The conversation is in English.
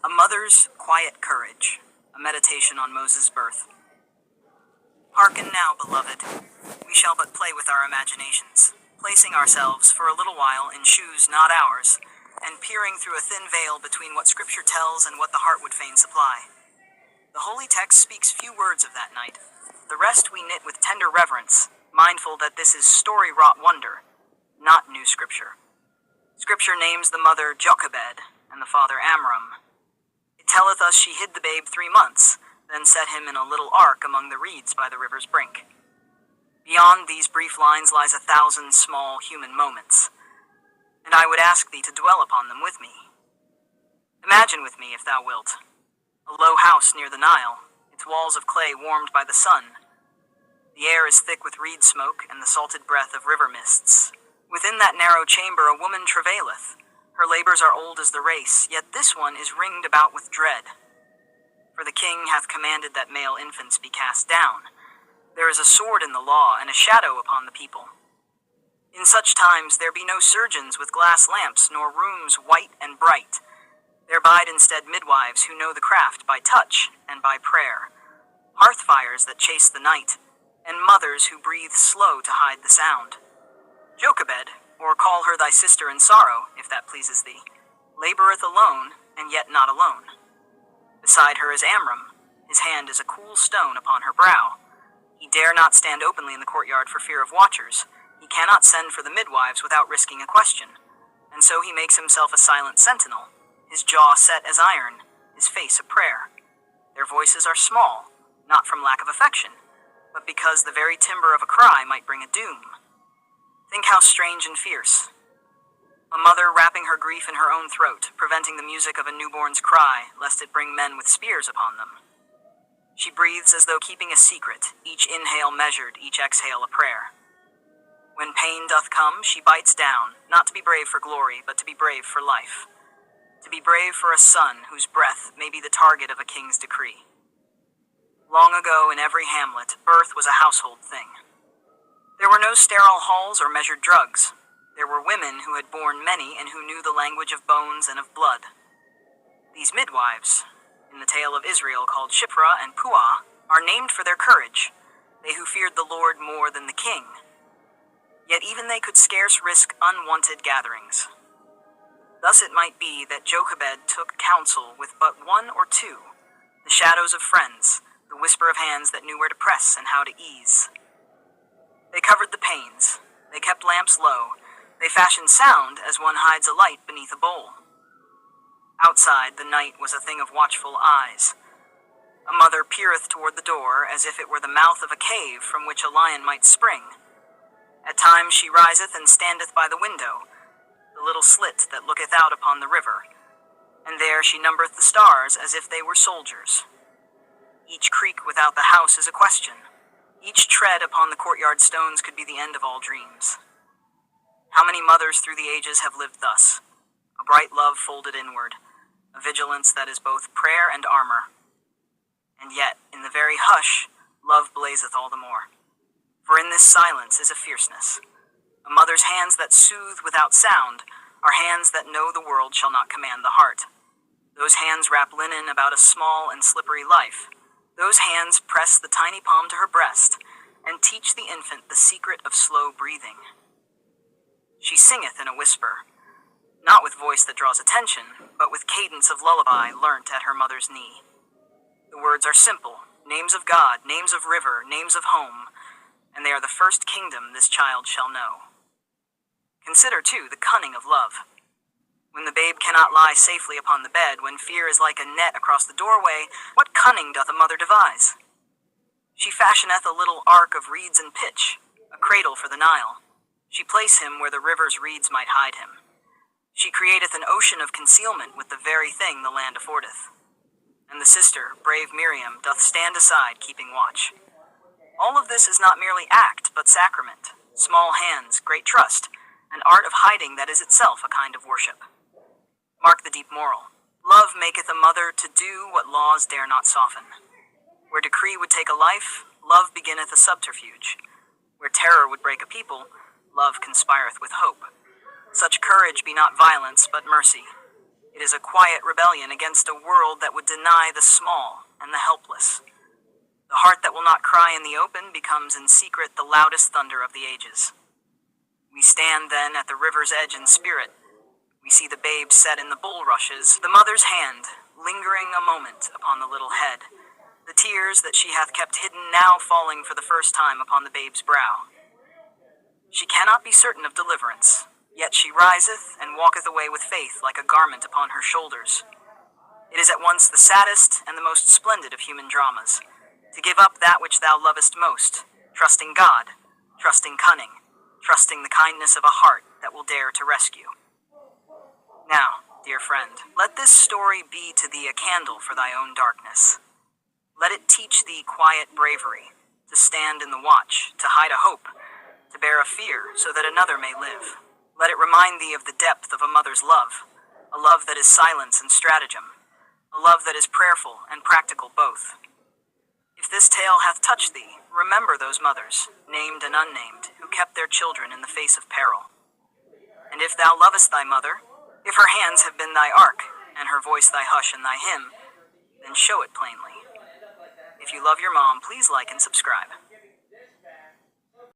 A mother's quiet courage, a meditation on Moses' birth. Hearken now, beloved, we shall but play with our imaginations, placing ourselves for a little while in shoes not ours, and peering through a thin veil between what Scripture tells and what the heart would fain supply. The holy text speaks few words of that night. The rest we knit with tender reverence, mindful that this is story-wrought wonder, not new Scripture. Scripture names the mother Jochebed and the father Amram. It telleth us she hid the babe 3 months, then set him in a little ark among the reeds by the river's brink. Beyond these brief lines lies 1,000 small human moments, and I would ask thee to dwell upon them with me. Imagine with me, if thou wilt, a low house near the Nile, its walls of clay warmed by the sun. The air is thick with reed smoke and the salted breath of river mists. Within that narrow chamber a woman travaileth. Her labors are old as the race, yet this one is ringed about with dread. For the king hath commanded that male infants be cast down. There is a sword in the law and a shadow upon the people. In such times there be no surgeons with glass lamps, nor rooms white and bright. There bide instead midwives who know the craft by touch and by prayer, hearth fires that chase the night, and mothers who breathe slow to hide the sound. Jochebed, or call her thy sister in sorrow, if that pleases thee, laboreth alone, and yet not alone. Beside her is Amram. His hand is a cool stone upon her brow. He dare not stand openly in the courtyard for fear of watchers. He cannot send for the midwives without risking a question, and so he makes himself a silent sentinel, his jaw set as iron, his face a prayer. Their voices are small, not from lack of affection, but because the very timbre of a cry might bring a doom. Think how strange and fierce. A mother wrapping her grief in her own throat, preventing the music of a newborn's cry, lest it bring men with spears upon them. She breathes as though keeping a secret, each inhale measured, each exhale a prayer. When pain doth come, she bites down, not to be brave for glory, but to be brave for life. To be brave for a son whose breath may be the target of a king's decree. Long ago in every hamlet, birth was a household thing. There were no sterile halls or measured drugs. There were women who had borne many and who knew the language of bones and of blood. These midwives, in the tale of Israel called Shiphrah and Puah, are named for their courage, they who feared the Lord more than the king. Yet even they could scarce risk unwanted gatherings. Thus it might be that Jochebed took counsel with but 1 or 2, the shadows of friends, the whisper of hands that knew where to press and how to ease. They covered the panes, they kept lamps low, they fashioned sound as one hides a light beneath a bowl. Outside, the night was a thing of watchful eyes. A mother peereth toward the door as if it were the mouth of a cave from which a lion might spring. At times she riseth and standeth by the window, the little slit that looketh out upon the river, and there she numbereth the stars as if they were soldiers. Each creak without the house is a question. Each tread upon the courtyard stones could be the end of all dreams. How many mothers through the ages have lived thus? A bright love folded inward, a vigilance that is both prayer and armor. And yet, in the very hush, love blazeth all the more. For in this silence is a fierceness. A mother's hands that soothe without sound are hands that know the world shall not command the heart. Those hands wrap linen about a small and slippery life. Those hands press the tiny palm to her breast and teach the infant the secret of slow breathing. She singeth in a whisper, not with voice that draws attention, but with cadence of lullaby learnt at her mother's knee. The words are simple, names of God, names of river, names of home, and they are the first kingdom this child shall know. Consider, too, the cunning of love. When the babe cannot lie safely upon the bed, when fear is like a net across the doorway, what cunning doth a mother devise? She fashioneth a little ark of reeds and pitch, a cradle for the Nile. She place him where the river's reeds might hide him. She createth an ocean of concealment with the very thing the land affordeth. And the sister, brave Miriam, doth stand aside, keeping watch. All of this is not merely act, but sacrament, small hands, great trust, an art of hiding that is itself a kind of worship. Mark the deep moral. Love maketh a mother to do what laws dare not soften. Where decree would take a life, love beginneth a subterfuge. Where terror would break a people, love conspireth with hope. Such courage be not violence, but mercy. It is a quiet rebellion against a world that would deny the small and the helpless. The heart that will not cry in the open becomes in secret the loudest thunder of the ages. We stand then at the river's edge in spirit. We see the babe set in the bulrushes, the mother's hand lingering a moment upon the little head, the tears that she hath kept hidden now falling for the first time upon the babe's brow. She cannot be certain of deliverance, yet she riseth and walketh away with faith like a garment upon her shoulders. It is at once the saddest and the most splendid of human dramas, to give up that which thou lovest most, trusting God, trusting cunning, trusting the kindness of a heart that will dare to rescue. Now, dear friend, let this story be to thee a candle for thy own darkness. Let it teach thee quiet bravery, to stand in the watch, to hide a hope, to bear a fear so that another may live. Let it remind thee of the depth of a mother's love, a love that is silence and stratagem, a love that is prayerful and practical both. If this tale hath touched thee, remember those mothers, named and unnamed, who kept their children in the face of peril. And if thou lovest thy mother, if her hands have been thy ark, and her voice thy hush and thy hymn, then show it plainly. If you love your mom, please like and subscribe.